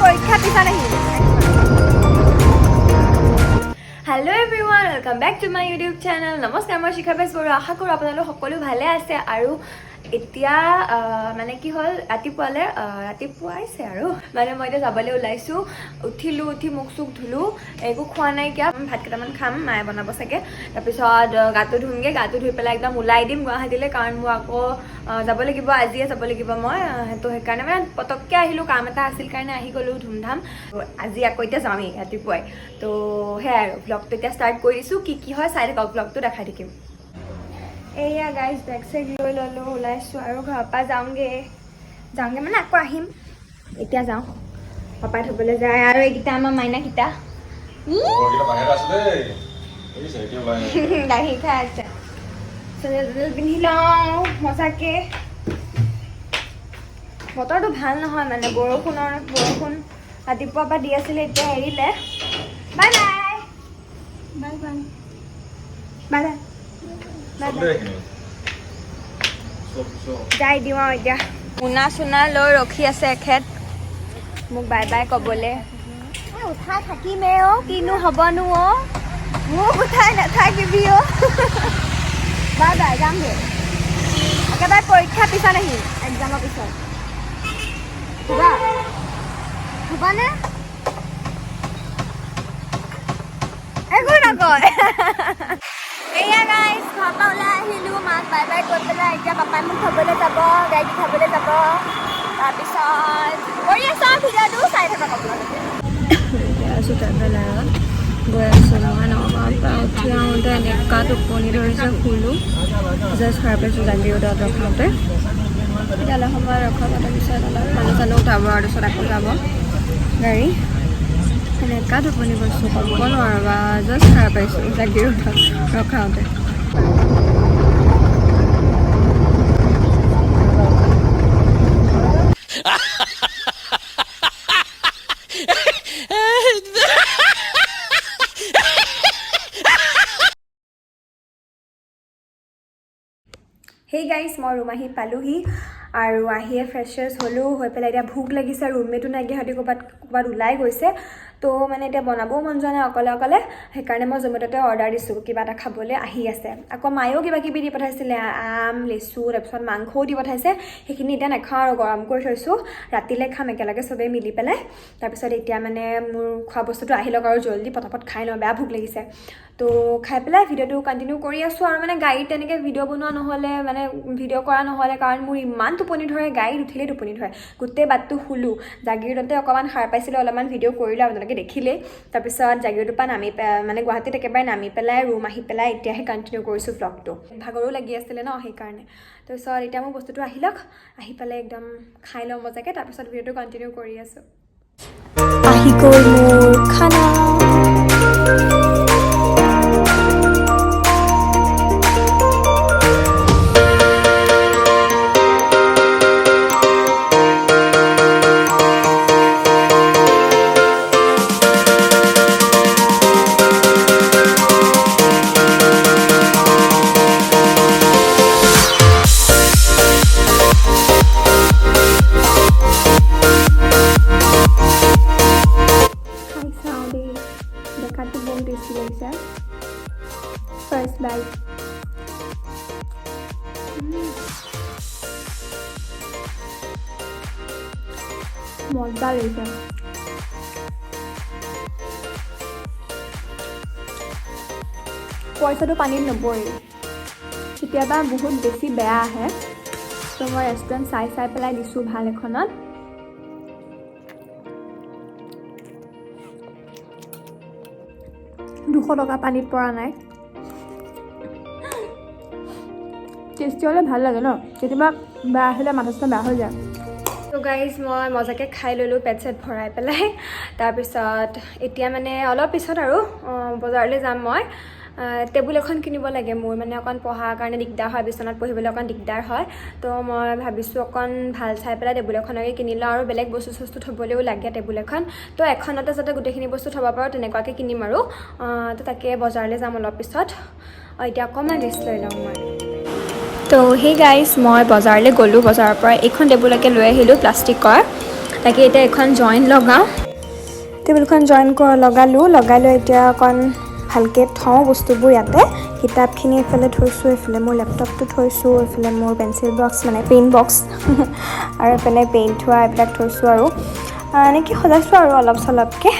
পৰীক্ষা পিছত আহিম। Hello' everyone, welcome back to my YouTube channel. নমস্কাৰ, মই শিখা বেছ বৰুৱা। আশা কৰোঁ আপোনালোক সকলো ভালে আছে। আৰু এতিয়া মানে কি হ'ল, ৰাতিপুৱাইছে আৰু মানে মই এতিয়া যাবলৈ ওলাইছোঁ। উঠি মুখ চুখ ধুলোঁ, একো খোৱা নাইকিয়া, ভাত কেইটামান খাম, মায়ে বনাব চাগে। তাৰপিছত গাটো ধুমগৈ, গাটো ধুই পেলাই একদম ওলাই দিম গুৱাহাটীলৈ, কাৰণ মোৰ আকৌ যাব লাগিব, আজিয়ে যাব লাগিব মই। তো সেইকাৰণে মানে পটককৈ আহিলোঁ, কাম এটা আছিল কাৰণে আহি গ'লোঁ ধুমধাম। আজি আকৌ এতিয়া যামেই ৰাতিপুৱাই। তো সেয়াই আৰু ব্লগটো এতিয়া ষ্টাৰ্ট কৰিছোঁ। কি হয় চাই থাকক, ব্লগটো দেখাই থাকিম। এয়া গাইজ, বেগ চেগ লৈ ল'লোঁ, ওলাইছোঁ আৰু ঘৰৰ পৰা যাওঁগৈ মানে আকৌ আহিম। এতিয়া যাওঁ, পাপাই থ'বলৈ যায়। আৰু এইকেইটা আমাৰ মাইনাকেইটা গাখীৰ খাই আছে। চেণ্ডেল পিন্ধি লওঁ মজাকে। বতৰটো ভাল নহয় মানে, বৰষুণ ৰাতিপুৱাৰ পৰা দি আছিলে, এতিয়া এৰিলে। Bye bye bye bye bye bye bye bye. যাই দিওঁ আৰু এতিয়া। মোনা চোনা লৈ ৰখি আছে এখেত মোক বাই বাই ক'বলৈ। উঠাই থাকিমেই অ', কিনো হ'বনো অ', মোক উঠাই নাথাকিবি অ'। বাই বাই, যামগৈ একেবাৰে পৰীক্ষাৰ পিছত আহিম, এক্সামৰ পিছত। হ'বনে? একো নকয়। এয়া গাইজ, ঘৰৰ পৰা ওলাই আহিলোঁ, মাক বাই বাই কৈ পেলাই এতিয়া পাপাই মোক থ'বলৈ যাব, গাড়ীত থ'বলৈ যাব। তাৰপিছত কৰি আছোঁ আৰু ভিডিঅ'টো চাই থাকক আপোনালোকে। এতিয়া আছোঁ ট্ৰেভেলাৰত, গৈ আছোঁ মই নগাঁৱৰ পৰা। উঠি আহোঁতে এনেকুৱা টোপনি ধৰিছে, শুলোঁ। জাষ্ট সাৰ পাইছোঁ জাগিৰোডত ৰখাওঁতে। এতিয়া অলপ সময় ৰখাব, তাৰপিছত অলপ মানুহ চানুহ উঠাব, আৰু তাৰপিছত আকৌ যাব গাড়ী। এনেকুৱা টোপনি গৈছোঁ, ক'ব নোৱাৰোঁ বা। জাষ্ট সাৰ পাইছোঁ জাগিৰোডত ৰখাওঁতে। হেই গাইজ, মই ৰুম আহি পালোহি আৰু আহিয়ে ফ্ৰেছ হ'লোঁ। হৈ পেলাই এতিয়া ভোক লাগিছে, ৰুমমেটো নাইকিয়া, সিহঁতি ক'ৰবাত ওলাই গৈছে। তো মানে এতিয়া বনাবও মন যোৱা নাই অকলে। সেইকাৰণে মই জমেট'তে অৰ্ডাৰ দিছোঁ কিবা এটা খাবলৈ। আহি আছে আকৌ, মায়েও কিবা কিবি দি পঠাইছিলে, আম লেচু, তাৰপিছত মাংসও দি পঠাইছে। সেইখিনি এতিয়া নাখাওঁ আৰু গৰম কৰি থৈছোঁ, ৰাতিলৈ খাম একেলগে চবেই মিলি পেলাই। তাৰপিছত এতিয়া মানে মোৰ খোৱা বস্তুটো আহি লওক আৰু জল্দি পটাপট খাই লওঁ, বেয়া ভোক লাগিছে। তো খাই পেলাই ভিডিঅ'টো কণ্টিনিউ কৰি আছোঁ। আৰু মানে গাড়ীত তেনেকৈ ভিডিঅ' বনোৱা নহ'লে, মানে ভিডিঅ' কৰা নহ'লে, কাৰণ মোৰ ইমান টোপনি ধৰে, গাড়ীত উঠিলেই টোপনি ধৰে। গোটেই বাটটো শুলোঁ, জাগিৰোডতে অকণমান সাৰ পাইছিলোঁ, অলপমান ভিডিঅ' কৰিলোঁ, আপোনালোকে দেখিলেই। তাৰপিছত জাগিৰোডৰ পৰা মানে গুৱাহাটীত একেবাৰে নামি পেলাই ৰুম আহি পেলাই এতিয়াহে কণ্টিনিউ কৰিছোঁ ভ্লগটো। ভাগৰো লাগি আছিলে ন, সেইকাৰণে। তাৰপিছত এতিয়া মোৰ বস্তুটো আহি লওক, আহি পেলাই একদম খাই লওঁ মজাকৈ, তাৰপিছত ভিডিঅ'টো কণ্টিনিউ কৰি আছোঁ। আহি গ'ল মোৰ খানা। দেখাটো বহুত টেষ্টি লাগিছে। First bite. মজা লাগিছে। পইচাটো পানীত নপৰে, কেতিয়াবা বহুত বেছি বেয়া আহে। তো মই ৰেষ্টুৰেণ্ট চাই পেলাই দিছোঁ ভাল এখনত। $200 পানীত পৰা নাই। টেষ্টি হ'লে ভাল লাগে ন, কেতিয়াবা বেয়া আহিলে মাথা চাথা বেয়া হৈ যায়। তো গাইজ, মই মজাকৈ খাই ল'লোঁ পেট চেট ভৰাই পেলাই। তাৰপিছত এতিয়া মানে অলপ পিছত আৰু বজাৰলৈ যাম মই। টেবুল এখন কিনিব লাগে, মোৰ মানে অকণ পঢ়াৰ কাৰণে দিগদাৰ হয়, বিচনাত পঢ়িবলৈ অকণ দিগদাৰ হয়। তো মই ভাবিছোঁ অকণ ভাল চাই পেলাই টেবুল এখনকে কিনি লওঁ, আৰু বেলেগ বস্তু চস্তু থ'বলৈও লাগে টেবুল এখন। তো এখনতে যাতে গোটেইখিনি বস্তু থ'ব পাৰোঁ তেনেকুৱাকৈ কিনিম আৰু। তো তাকে বজাৰলৈ যাম অলপ পিছত। এতিয়া অকণমান ৰেষ্ট লৈ লওঁ মই। তো সেই গাইজ, মই বজাৰলৈ গ'লোঁ, বজাৰৰ পৰা এইখন টেবুলকে লৈ আহিলোঁ প্লাষ্টিকৰ। তাকে এতিয়া এখন জইন লগাওঁ টেবুলখন লগাই লৈ এতিয়া অকণ ভালকৈ থওঁ বস্তুবোৰ ইয়াতে কিতাপখিনি এইফালে থৈছোঁ এইফালে মোৰ লেপটপটো থৈছোঁ এইফালে মোৰ পেঞ্চিল বক্স মানে পেইণ্ট বক্স আৰু এইফালে পেইণ্ট থোৱা এইবিলাক থৈছোঁ আৰু এনেকৈ সজাইছোঁ আৰু অলপ চলপকৈ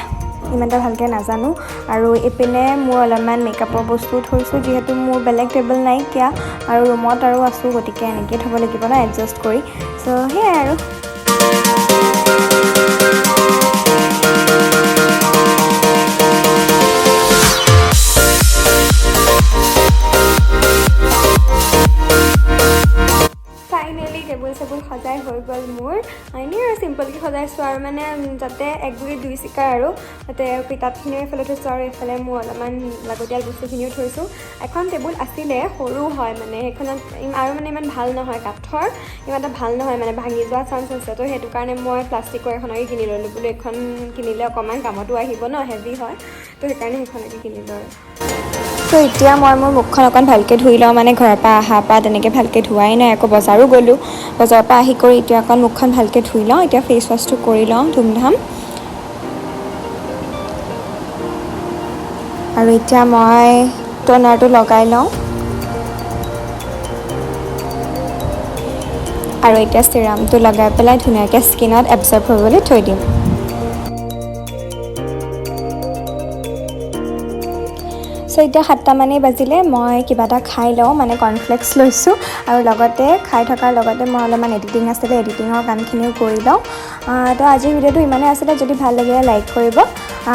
ইমান এটা ভালকৈ নাজানো আৰু এইপিনে মোৰ অলপমান মেকআপৰ বস্তু থৈছোঁ যিহেতু মোৰ বেলেগ টেবুল নাইকিয়া আৰু ৰুমত আৰু আছোঁ গতিকে এনেকৈ থ'ব লাগিব ন এডজাষ্ট কৰি চ' সেয়াই আৰু টেবুল সজাই হৈ গ'ল মোৰ এনেই আৰু চিম্পলকৈ সজাইছোঁ আৰু মানে যাতে এক গুৰি দুই চিকাৰ আৰু তাতে কিতাপখিনিও এইফালে থৈছোঁ আৰু এইফালে মোৰ অলপমান লাগতিয়াল বস্তুখিনিও থৈছোঁ এখন টেবুল আছিলে সৰু হয় মানে সেইখনত আৰু মানে ইমান ভাল নহয় কাঠৰ ইমান এটা ভাল নহয় মানে ভাঙি যোৱা চান্স আছে তো সেইটো কাৰণে মই প্লাষ্টিকৰ এখনকে কিনি ল'লোঁ বোলো এখন কিনিলে অকণমান কামতো আহিব ন হেভি হয় তো সেইকাৰণে সেইখনকে কিনিলোঁ আৰু তো এতিয়া মই মোৰ মুখখন অকণ ভালকৈ ধুই লওঁ মানে ঘৰৰ পৰা অহাৰ পৰা তেনেকৈ ভালকৈ ধোৱাই নাই আকৌ বজাৰো গ'লোঁ বজাৰৰ পৰা আহি কৰি এতিয়া অকণ মুখখন ভালকৈ ধুই লওঁ এতিয়া ফেচ ৱাছটো কৰি লওঁ ধুমধাম আৰু এতিয়া মই টনাৰটো লগাই লওঁ আৰু এতিয়া চিৰামটো লগাই পেলাই ধুনীয়াকৈ স্কিনত এবজৰ্ব কৰিবলৈ থৈ দিম চ' এতিয়া 7টা মানেই বাজিলে মই কিবা এটা খাই লওঁ মানে কৰ্ণফ্লেক্স লৈছোঁ আৰু লগতে খাই থকাৰ লগতে মই অলপমান এডিটিং আছিলে এডিটিঙৰ কামখিনিও কৰি লওঁ তো আজিৰ ভিডিঅ'টো ইমানেই আছিলে যদি ভাল লাগিলে লাইক কৰিব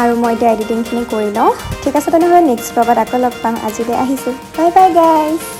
আৰু মই এতিয়া এডিটিংখিনি কৰি লওঁ ঠিক আছে তেনেহ'লে নেক্সট ব্লগত আকৌ লগ পাম আজিলৈ আহিছোঁ বাই বাই গাইজ